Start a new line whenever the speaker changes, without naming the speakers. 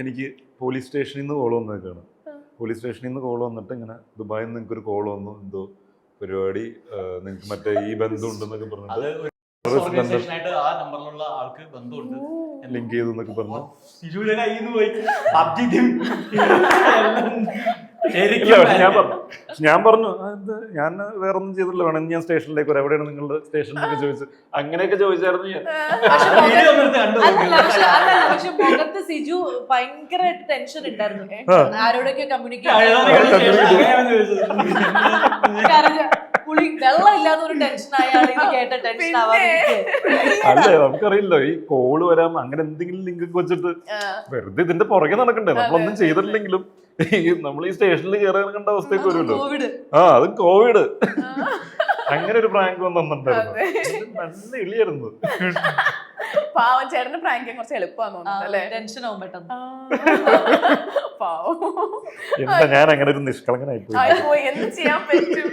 എനിക്ക് പോലീസ് സ്റ്റേഷനിൽ നിന്ന് കോൾ വന്നേക്കാണ്. പോലീസ് സ്റ്റേഷനിൽ നിന്ന് കോൾ വന്നിട്ട് ഇങ്ങനെ ദുബായിൽ നിന്ന് നിങ്ങൾക്കൊരു കോൾ വന്നു, എന്തോ പരിപാടി നിങ്ങൾക്ക് മറ്റേ ഈ ബന്ധം ഉണ്ടെന്നൊക്കെ പറഞ്ഞിട്ട് ലിങ്ക് ചെയ്തു എന്നൊക്കെ പറഞ്ഞു. ഞാൻ പറഞ്ഞു ഞാൻ വേറെ ഒന്നും ചെയ്തില്ല, വേണം ഞാൻ സ്റ്റേഷനിലേക്ക് വരാം, എവിടെയാണ് നിങ്ങളുടെ സ്റ്റേഷനിലൊക്കെ ചോദിച്ചു. അങ്ങനെയൊക്കെ ചോദിച്ചായിരുന്നു ഞാൻ.
പക്ഷെ മുഖത്ത് സിജു ഭയങ്കരമായിട്ട് ടെൻഷൻ ഉണ്ടായിരുന്നു. ആരോടൊക്കെ കമ്മ്യൂണിക്കേറ്റ് വെള്ളം ഇല്ലാത്തൊരു ടെൻഷൻ ആയാലും കേട്ട ടെൻഷൻ
അല്ലേ, നമുക്കറിയില്ല ഈ കോള് വരാം അങ്ങനെ എന്തെങ്കിലും ലിങ്ക് ഒക്കെ വെച്ചിട്ട് വെറുതെ ഇതിന്റെ പുറകെ നടക്കണ്ടേ. നമ്മളൊന്നും ചെയ്തിട്ടില്ലെങ്കിലും നമ്മൾ ഈ സ്റ്റേഷനിൽ കയറാൻ കണ്ട അവസ്ഥയൊക്കെ വരുമല്ലോ. അത് കോവിഡ് അങ്ങനെ ഒരു പ്രാങ്ക് വന്നിട്ടുണ്ടായിരുന്നു. നല്ല ഇളിയായിരുന്നു.
പാവം ചേട്ടന് പ്രാങ്കിങ് കുറച്ച് എളുപ്പമാണെന്ന് തോന്നുന്നു അല്ലേ?
ടെൻഷൻ ആവും പെട്ടെന്ന്.
എന്താ ഞാൻ അങ്ങനെ ഒരു നിഷ്കളങ്കനായി പോയി.
എന്ത് ചെയ്യാൻ പറ്റും.